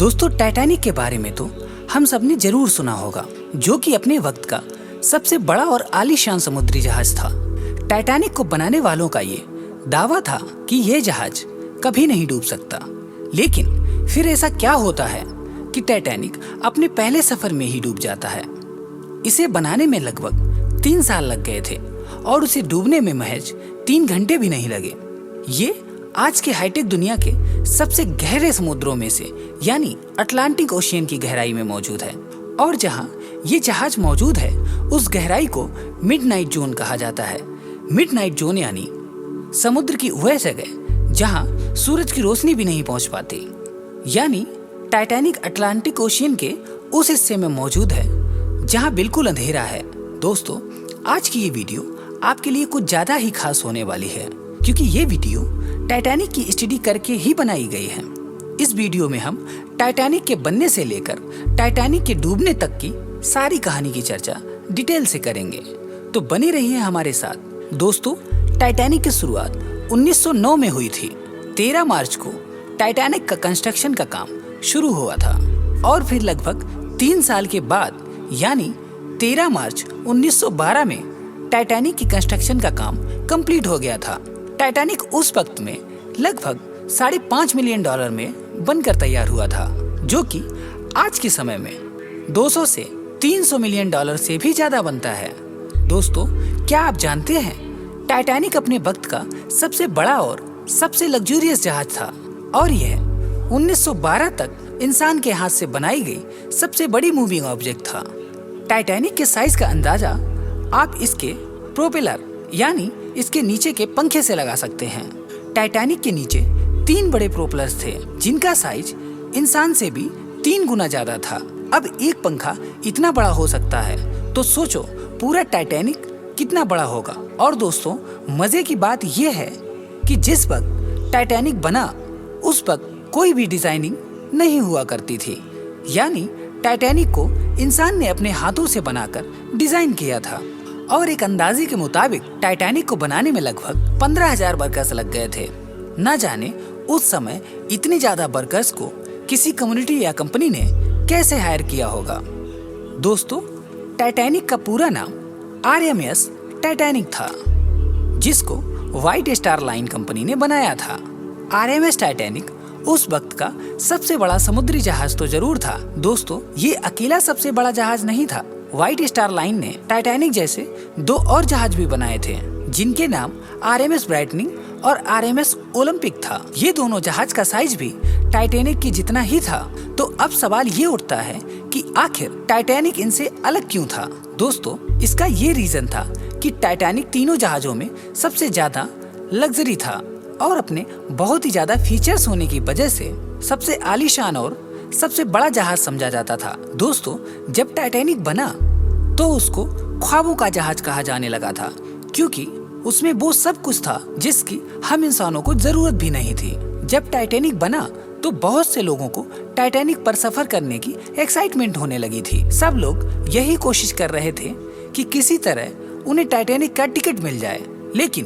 दोस्तों, टाइटैनिक के बारे में तो हम सबने जरूर सुना होगा, जो कि अपने वक्त का सबसे बड़ा और आलीशान समुद्री जहाज था। टाइटैनिक को बनाने वालों का ये दावा था कि यह जहाज कभी नहीं डूब सकता। लेकिन फिर ऐसा क्या होता है कि टाइटैनिक अपने पहले सफर में ही डूब जाता है। इसे बनाने में लगभग 3 साल लग गए थे और उसे डूबने में महज 3 घंटे भी नहीं लगे। ये आज के हाईटेक दुनिया के सबसे गहरे समुद्रों में से यानी अटलांटिक ओशियन की गहराई में मौजूद है। और जहां ये जहाज मौजूद है, उस गहराई को मिडनाइट जोन कहा जाता है। मिडनाइट जोन यानी समुद्र की वह जगह जहां सूरज की रोशनी भी नहीं पहुंच पाती। यानी टाइटैनिक अटलांटिक ओशियन के उस हिस्से में मौजूद है जहां बिल्कुल अंधेरा है। दोस्तों, आज की ये वीडियो आपके लिए कुछ ज्यादा ही खास होने वाली है, क्योंकि ये वीडियो टाइटैनिक की स्टडी करके ही बनाई गई है। इस वीडियो में हम टाइटैनिक के बनने से लेकर टाइटैनिक के डूबने तक की सारी कहानी की चर्चा डिटेल से करेंगे, तो बने रहिए हमारे साथ। दोस्तों, टाइटैनिक की शुरुआत 1909 में हुई थी। 13 मार्च को टाइटैनिक का कंस्ट्रक्शन का काम शुरू हुआ था और फिर लगभग 3 साल के बाद यानी 13 मार्च 1912 में टाइटैनिक की कंस्ट्रक्शन का काम कंप्लीट हो गया था। टाइटैनिक उस वक्त में लगभग $5.5 मिलियन में बनकर तैयार हुआ था, जो कि आज के समय में 200 से 300 मिलियन डॉलर से भी ज्यादा बनता है। दोस्तों, क्या आप जानते हैं टाइटैनिक अपने वक्त का सबसे बड़ा और सबसे लग्जूरियस जहाज था और यह 1912 तक इंसान के हाथ से बनाई गई सबसे बड़ी मूविंग ऑब्जेक्ट था। टाइटैनिक के साइज का अंदाजा आप इसके प्रोपेलर यानी इसके नीचे के पंखे से लगा सकते हैं। टाइटैनिक के नीचे 3 बड़े प्रोपेलर्स थे, जिनका साइज इंसान से भी 3 गुना ज्यादा था। अब एक पंखा इतना बड़ा हो सकता है, तो सोचो पूरा टाइटैनिक कितना बड़ा होगा। और दोस्तों, मजे की बात यह है कि जिस वक्त टाइटैनिक बना उस वक्त कोई भी डिजाइनिंग नहीं हुआ करती थी। यानी टाइटैनिक को इंसान ने अपने हाथों से बनाकर डिजाइन किया था। और एक अंदाजे के मुताबिक टाइटैनिक को बनाने में लगभग 15,000 वर्कर्स लग गए थे। न जाने उस समय इतने ज्यादा वर्कर्स को किसी कम्युनिटी या कंपनी ने कैसे हायर किया होगा। दोस्तों, टाइटैनिक का पूरा नाम RMS टाइटैनिक था, जिसको व्हाइट स्टार लाइन कंपनी ने बनाया था। RMS टाइटैनिक उस वक्त का सबसे बड़ा समुद्री जहाज तो जरूर था। दोस्तों, ये अकेला सबसे बड़ा जहाज नहीं था। व्हाइट स्टार लाइन ने टाइटैनिक जैसे 2 और जहाज भी बनाए थे, जिनके नाम RMS ब्राइटनिंग और RMS ओलंपिक था। ये दोनों जहाज का साइज भी टाइटैनिक की जितना ही था। तो अब सवाल ये उठता है कि आखिर टाइटैनिक इनसे अलग क्यों था। दोस्तों, इसका ये रीजन था कि टाइटैनिक तीनों जहाजों में सबसे ज्यादा लग्जरी था और अपने बहुत ही ज्यादा फीचर्स होने की वजह से सबसे आलीशान और सबसे बड़ा जहाज समझा जाता था। दोस्तों, जब टाइटैनिक बना तो उसको ख्वाबों का जहाज कहा जाने लगा था, क्योंकि उसमें वो सब कुछ था जिसकी हम इंसानों को जरूरत भी नहीं थी। जब टाइटैनिक बना तो बहुत से लोगों को टाइटैनिक पर सफर करने की एक्साइटमेंट होने लगी थी। सब लोग यही कोशिश कर रहे थे कि किसी तरह उन्हें टाइटैनिक का टिकट मिल जाए, लेकिन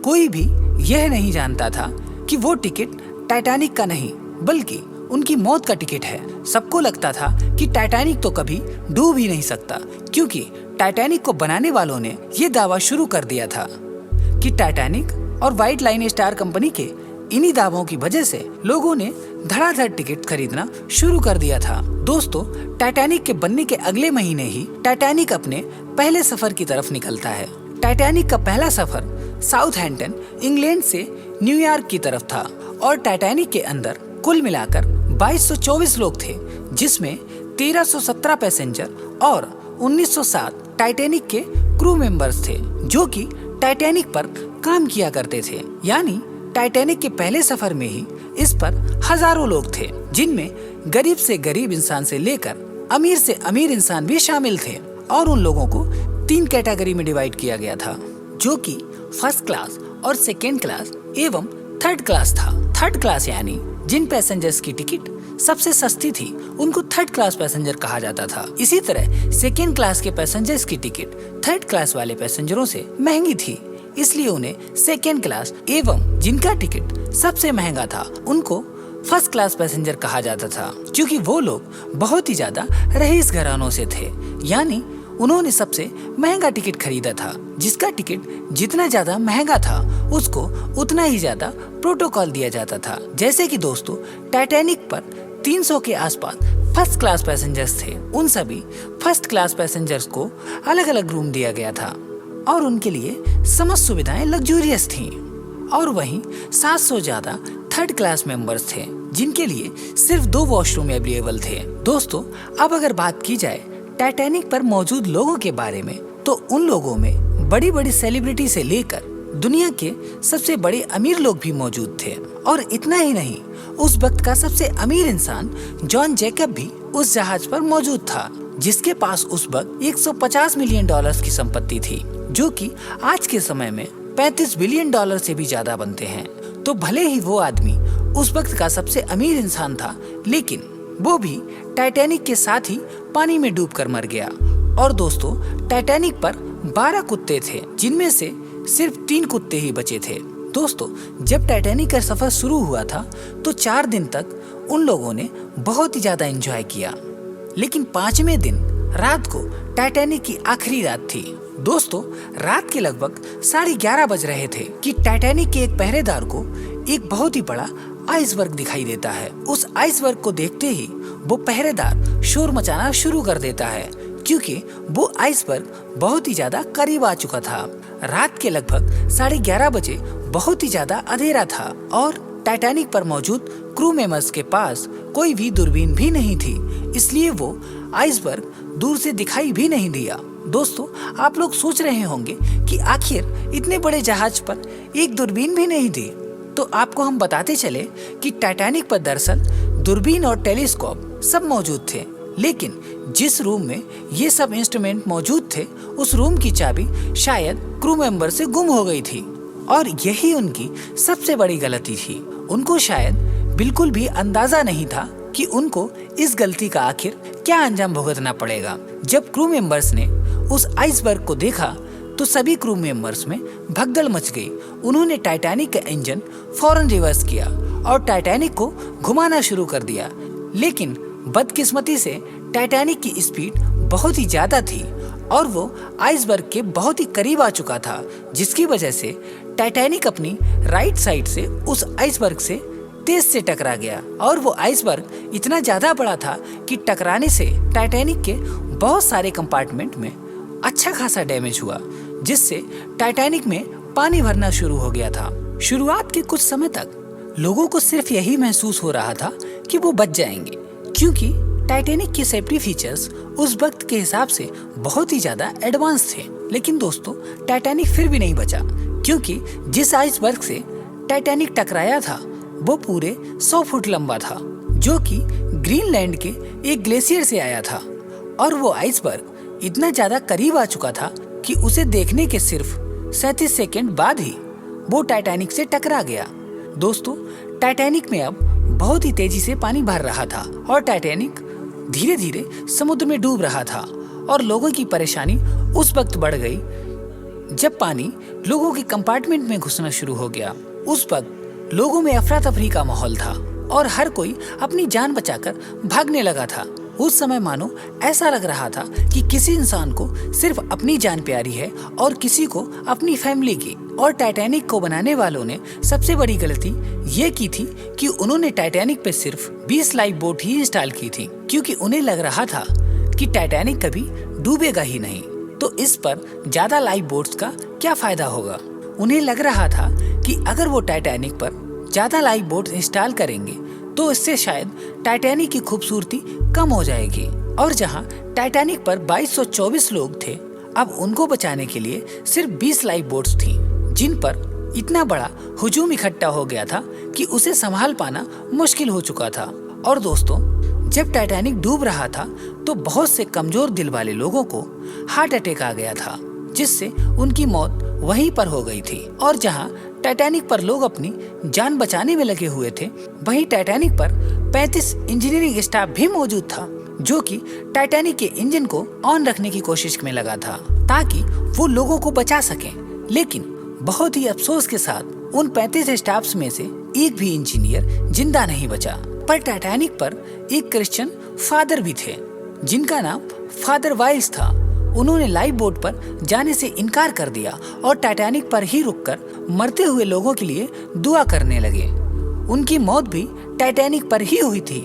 कोई भी यह नहीं जानता था कि वो टिकट टाइटैनिक का नहीं बल्कि उनकी मौत का टिकट है। सबको लगता था कि टाइटैनिक तो कभी डूब ही नहीं सकता, क्योंकि टाइटैनिक को बनाने वालों ने ये दावा शुरू कर दिया था कि टाइटैनिक और व्हाइट लाइन स्टार कंपनी के इन्हीं दावों की वजह से लोगों ने धड़ाधड़ टिकट खरीदना शुरू कर दिया था। दोस्तों, टाइटैनिक के बनने के अगले महीने ही टाइटैनिक अपने पहले सफर की तरफ निकलता है। टाइटैनिक का पहला सफर साउथहैम्पटन इंग्लैंड से न्यूयॉर्क की तरफ था और टाइटैनिक के अंदर कुल मिलाकर 2224 लोग थे, जिसमें 1317 पैसेंजर और 1907 टाइटैनिक के क्रू मेंबर्स थे, जो कि टाइटैनिक पर काम किया करते थे। यानी टाइटैनिक के पहले सफर में ही इस पर हजारों लोग थे, जिनमें गरीब से गरीब इंसान से लेकर अमीर से अमीर इंसान भी शामिल थे। और उन लोगों को 3 कैटेगरी में डिवाइड किया गया था, जो कि फर्स्ट क्लास और सेकेंड क्लास एवं थर्ड क्लास था। थर्ड क्लास यानी जिन पैसेंजर्स की टिकट सबसे सस्ती थी उनको थर्ड क्लास पैसेंजर कहा जाता था। इसी तरह सेकेंड क्लास के पैसेंजर्स की टिकट थर्ड क्लास वाले पैसेंजरों से महंगी थी, इसलिए उन्हें सेकेंड क्लास एवं जिनका टिकट सबसे महंगा था उनको फर्स्ट क्लास पैसेंजर कहा जाता था, क्योंकि वो लोग बहुत ही ज्यादा रईस घरानों से थे। यानी उन्होंने सबसे महंगा टिकट खरीदा था, जिसका टिकट जितना ज्यादा महंगा था उसको उतना ही ज्यादा प्रोटोकॉल दिया जाता था। जैसे कि दोस्तों, टाइटैनिक पर 300 के आसपास फर्स्ट क्लास पैसेंजर्स थे। उन सभी फर्स्ट क्लास पैसेंजर्स को अलग अलग रूम दिया गया था और उनके लिए समस्त सुविधाएं लग्जूरियस थीं। और वहीं 700 ज्यादा थर्ड क्लास मेंबर्स थे, जिनके लिए सिर्फ 2 वॉशरूम अवेलेबल थे। दोस्तों, अब अगर बात की जाए टाइटैनिक पर मौजूद लोगों के बारे में, तो उन लोगों में बड़ी बड़ी सेलिब्रिटी से लेकर दुनिया के सबसे बड़े अमीर लोग भी मौजूद थे। और इतना ही नहीं, उस वक्त का सबसे अमीर इंसान जॉन जैकब भी उस जहाज पर मौजूद था, जिसके पास उस वक्त $150 मिलियन की संपत्ति थी, जो कि आज के समय में $35 बिलियन से भी ज्यादा बनते हैं। तो भले ही वो आदमी उस वक्त का सबसे अमीर इंसान था, लेकिन वो भी टाइटैनिक के साथ ही पानी में डूबकर मर गया। और दोस्तों, टाइटैनिक पर 12 कुत्ते थे, जिनमें से सिर्फ 3 कुत्ते ही बचे थे। दोस्तों, जब टाइटैनिक का सफर शुरू हुआ था तो 4 दिन तक उन लोगों ने बहुत ही ज्यादा एंजॉय किया, लेकिन 5वें दिन रात को टाइटैनिक की आखिरी रात थी। दोस्तों, रात के लगभग 11:30 बज रहे थे कि टाइटैनिक के एक पहरेदार को एक बहुत ही बड़ा आइसबर्ग दिखाई देता है। उस आइसबर्ग को देखते ही वो पहरेदार शोर मचाना शुरू कर देता है, क्योंकि वो आइसबर्ग बहुत ही ज्यादा करीब आ चुका था। रात के लगभग 11:30 बजे बहुत ही ज्यादा अंधेरा था और टाइटैनिक पर मौजूद क्रू मेंबर्स के पास कोई भी दूरबीन भी नहीं थी, इसलिए वो आइसबर्ग दूर से दिखाई भी नहीं दिया। दोस्तों, आप लोग सोच रहे होंगे कि आखिर इतने बड़े जहाज पर एक दूरबीन भी नहीं थी। तो आपको हम बताते चले कि टाइटैनिक पर दरअसल दूरबीन और टेलीस्कोप सब मौजूद थे, लेकिन जिस रूम में ये सब इंस्ट्रूमेंट मौजूद थे, उस रूम की चाबी शायद क्रू मेंबर से गुम हो गई थी। और यही उनकी सबसे बड़ी गलती थी। उनको शायद बिल्कुल भी अंदाजा नहीं था कि उनको इस गलती का आखिर क्या अंजाम भुगतना पड़ेगा। जब क्रू मेंबर्स ने उस आइसबर्ग को देखा तो सभी क्रू मेंबर्स में भगदड़ मच गई। उन्होंने टाइटैनिक का इंजन फौरन रिवर्स किया और टाइटैनिक को घुमाना शुरू कर दिया, लेकिन बदकिस्मती से टाइटैनिक की स्पीड बहुत ही ज्यादा थी और वो आइसबर्ग के बहुत ही करीब आ चुका था, जिसकी वजह से टाइटैनिक अपनी राइट साइड से उस आइसबर्ग से तेज से टकरा गया। और वो आइसबर्ग इतना ज्यादा बड़ा था कि टकराने से टाइटैनिक के बहुत सारे कंपार्टमेंट में अच्छा खासा डैमेज हुआ, जिससे टाइटैनिक में पानी भरना शुरू हो गया था। शुरुआत के कुछ समय तक लोगों को सिर्फ यही महसूस हो रहा था कि वो बच जाएंगे, क्योंकि टाइटैनिक के सेफ्टी फीचर्स उस वक्त के हिसाब से बहुत ही ज्यादा एडवांस थे। लेकिन दोस्तों, टाइटैनिक फिर भी नहीं बचा, क्योंकि जिस आइसबर्ग से टाइटैनिक टकराया था वो पूरे 100 फुट लंबा था, जो कि ग्रीनलैंड के एक ग्लेशियर से आया था। और वो आइसबर्ग इतना ज्यादा करीब आ चुका था कि उसे देखने के सिर्फ 37 सेकंड बाद ही वो टाइटैनिक से टकरा गया। दोस्तों, टाइटैनिक में अब बहुत ही तेजी से पानी भर रहा था और टाइटैनिक धीरे धीरे समुद्र में डूब रहा था। और लोगों की परेशानी उस वक्त बढ़ गई जब पानी लोगों के कंपार्टमेंट में घुसना शुरू हो गया। उस वक्त लोगों में अफरा तफरी का माहौल था और हर कोई अपनी जान बचाकर भागने लगा था। उस समय मानो ऐसा लग रहा था कि किसी इंसान को सिर्फ अपनी जान प्यारी है और किसी को अपनी फैमिली की। और टाइटैनिक को बनाने वालों ने सबसे बड़ी गलती ये की थी कि उन्होंने टाइटैनिक पे सिर्फ 20 लाइफ बोट ही इंस्टॉल की थी, क्योंकि उन्हें लग रहा था कि टाइटैनिक कभी डूबेगा ही नहीं, तो इस पर ज्यादा लाइफ बोट्स का क्या फायदा होगा। उन्हें लग रहा था कि अगर वो टाइटैनिक पर ज्यादा लाइफ बोट इंस्टॉल करेंगे तो इससे शायद टाइटैनिक की खूबसूरती कम हो जाएगी। और जहां टाइटैनिक पर 2224 लोग थे, अब उनको बचाने के लिए सिर्फ 20 लाइफ बोट्स थी, जिन पर इतना बड़ा हुजूम इकट्ठा हो गया था कि उसे संभाल पाना मुश्किल हो चुका था। और दोस्तों, जब टाइटैनिक डूब रहा था तो बहुत से कमजोर दिल वाले लोगों को हार्ट अटैक आ गया था, जिससे उनकी मौत वहीं पर हो गई थी। और जहां टाइटैनिक पर लोग अपनी जान बचाने में लगे हुए थे, वहीं टाइटैनिक पर 35 इंजीनियरिंग स्टाफ भी मौजूद था, जो कि टाइटैनिक के इंजन को ऑन रखने की कोशिश में लगा था ताकि वो लोगों को बचा सकें। लेकिन बहुत ही अफसोस के साथ उन 35 स्टाफ्स में से एक भी इंजीनियर जिंदा नहीं बचा। पर टाइटैनिक पर एक क्रिश्चियन फादर भी थे जिनका नाम फादर वाइल्स था। उन्होंने लाइफ बोट पर जाने से इनकार कर दिया और टाइटैनिक पर ही रुककर मरते हुए लोगों के लिए दुआ करने लगे। उनकी मौत भी टाइटैनिक पर ही हुई थी।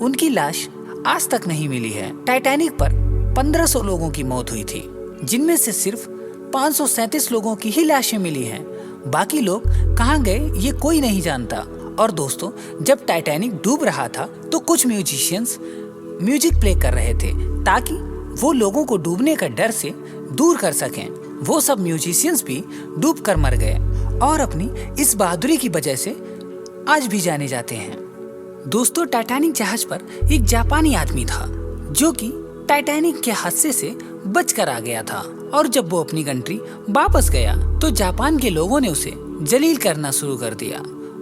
उनकी लाश आज तक नहीं मिली है। टाइटैनिक पर 1500 लोगों की मौत हुई थी, जिनमें से सिर्फ 537 लोगों की ही लाशें मिली हैं। बाकी लोग कहाँ गए ये कोई नहीं जानता। और दोस्तों, जब टाइटैनिक डूब रहा था तो कुछ म्यूजिशियंस म्यूजिक प्ले कर रहे थे ताकि वो लोगों को डूबने का डर से दूर कर सकें। वो सब म्यूजिशियंस भी डूब कर मर गए और अपनी इस बहादुरी की वजह से आज भी जाने जाते हैं। दोस्तों, टाइटैनिक जहाज पर एक जापानी आदमी था जो कि टाइटैनिक के हादसे से बचकर आ गया था। और जब वो अपनी कंट्री वापस गया तो जापान के लोगों ने उसे जलील करना शुरू कर दिया।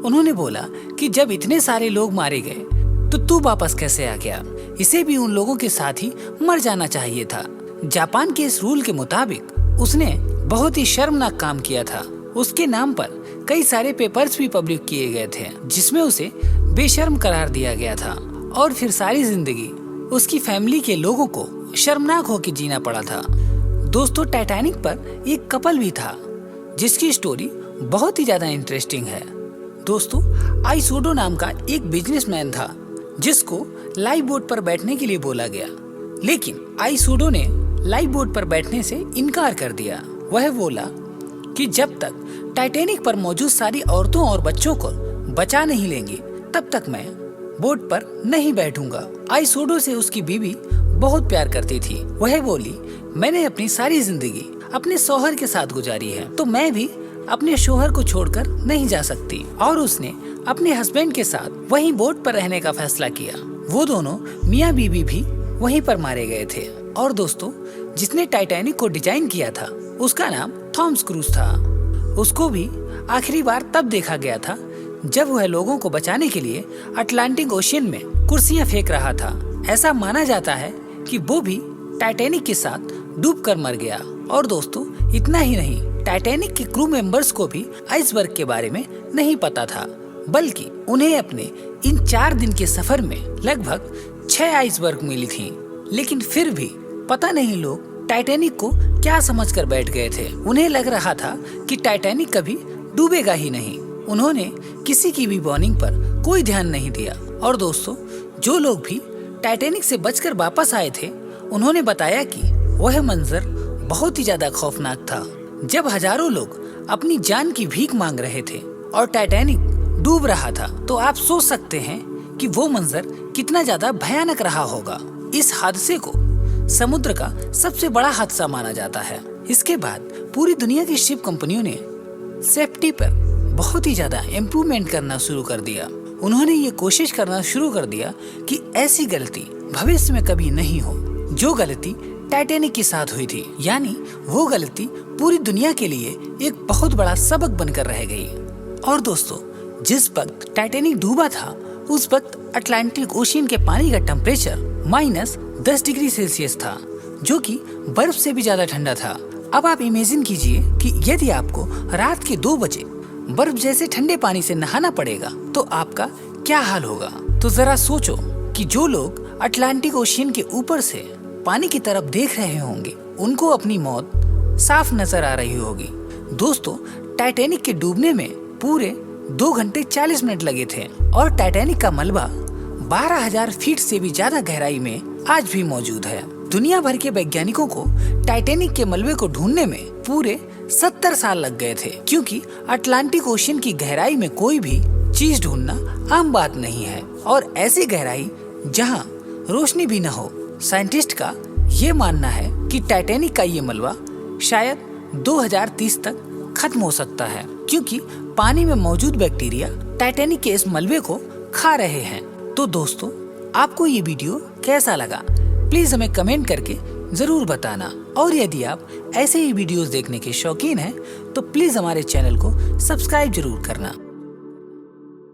उन्होंने बोला कि जब इतने सारे लोग मारे गए तो तू वापस कैसे आ गया? इसे भी उन लोगों के साथ ही मर जाना चाहिए था। जापान के इस रूल के मुताबिक उसने बहुत ही शर्मनाक काम किया था। उसके नाम पर कई सारे पेपर्स भी पब्लिक किए गए थे जिसमें उसे बेशर्म करार दिया गया था और फिर सारी जिंदगी उसकी फैमिली के लोगों को शर्मनाक होकर जीना पड़ा था। दोस्तों, टाइटैनिक पर एक कपल भी था जिसकी स्टोरी बहुत ही ज्यादा इंटरेस्टिंग है। दोस्तों, आइसोडो नाम का एक बिजनेसमैन था जिसको लाइफ बोट पर बैठने के लिए बोला गया, लेकिन आइसोडो ने लाइफ बोट पर बैठने से इनकार कर दिया। वह बोला कि जब तक टाइटैनिक पर मौजूद सारी औरतों और बच्चों को बचा नहीं लेंगे तब तक मैं बोट पर नहीं बैठूंगा। आइसोडो से उसकी बीवी बहुत प्यार करती थी। वह बोली, मैंने अपनी सारी जिंदगी अपने शौहर के साथ गुजारी है तो मैं भी अपने शौहर को छोड़कर नहीं जा सकती। और उसने अपने हस्बैंड के साथ वहीं बोट पर रहने का फैसला किया। वो दोनों मियाँ बीवी भी वहीं पर मारे गए थे। और दोस्तों, जिसने टाइटैनिक को डिजाइन किया था उसका नाम थॉमस क्रूज था। उसको भी आखिरी बार तब देखा गया था जब वह लोगों को बचाने के लिए अटलांटिक ओशियन में कुर्सियां फेंक रहा था। ऐसा माना जाता है कि वो भी टाइटैनिक के साथ डूबकर मर गया। और दोस्तों, इतना ही नहीं, टाइटैनिक के क्रू मेंबर्स को भी आइसबर्ग के बारे में नहीं पता था, बल्कि उन्हें अपने इन 4 दिन के सफर में लगभग 6 आइसबर्ग मिली थी। लेकिन फिर भी पता नहीं लोग टाइटैनिक को क्या समझकर बैठ गए थे। उन्हें लग रहा था कि टाइटैनिक कभी डूबेगा ही नहीं। उन्होंने किसी की भी वार्निंग पर कोई ध्यान नहीं दिया। और दोस्तों, जो लोग भी टाइटैनिक से बचकर वापस आए थे उन्होंने बताया कि वह मंजर बहुत ही ज्यादा खौफनाक था। जब हजारों लोग अपनी जान की भीख मांग रहे थे और टाइटैनिक डूब रहा था तो आप सोच सकते हैं कि वो मंजर कितना ज्यादा भयानक रहा होगा। इस हादसे को समुद्र का सबसे बड़ा हादसा माना जाता है। इसके बाद पूरी दुनिया की शिप कंपनियों ने सेफ्टी पर बहुत ही ज्यादा इम्प्रूवमेंट करना शुरू कर दिया। उन्होंने ये कोशिश करना शुरू कर दिया कि ऐसी गलती भविष्य में कभी नहीं हो जो गलती टाइटैनिक के साथ हुई थी। यानी वो गलती पूरी दुनिया के लिए एक बहुत बड़ा सबक बनकर रह गई। और दोस्तों, जिस वक्त टाइटैनिक डूबा था उस वक्त अटलांटिक ओशियन के पानी का टेम्परेचर -10 डिग्री सेल्सियस था, जो कि बर्फ से भी ज्यादा ठंडा था। अब आप इमेजिन कीजिए कि यदि आपको रात के 2 बजे बर्फ जैसे ठंडे पानी से नहाना पड़ेगा तो आपका क्या हाल होगा। तो जरा सोचो कि जो लोग अटलांटिक ओशियन के ऊपर से पानी की तरफ देख रहे होंगे उनको अपनी मौत साफ नजर आ रही होगी। दोस्तों, टाइटैनिक के डूबने में पूरे 2 घंटे 40 मिनट लगे थे और टाइटैनिक का मलबा 12,000 फीट से भी ज्यादा गहराई में आज भी मौजूद है। दुनिया भर के वैज्ञानिकों को टाइटैनिक के मलबे को ढूंढने में पूरे 70 साल लग गए थे, क्योंकि अटलांटिक ओशियन की गहराई में कोई भी चीज ढूंढना आम बात नहीं है और ऐसी गहराई जहां रोशनी भी न हो। साइंटिस्ट का ये मानना है कि टाइटैनिक का ये मलबा शायद 2030 तक खत्म हो सकता है, क्योंकि पानी में मौजूद बैक्टीरिया टाइटैनिक के इस मलबे को खा रहे हैं। तो दोस्तों, आपको ये वीडियो कैसा लगा प्लीज हमें कमेंट करके जरूर बताना। और यदि आप ऐसे ही वीडियोस देखने के शौकीन हैं तो प्लीज हमारे चैनल को सब्सक्राइब जरूर करना।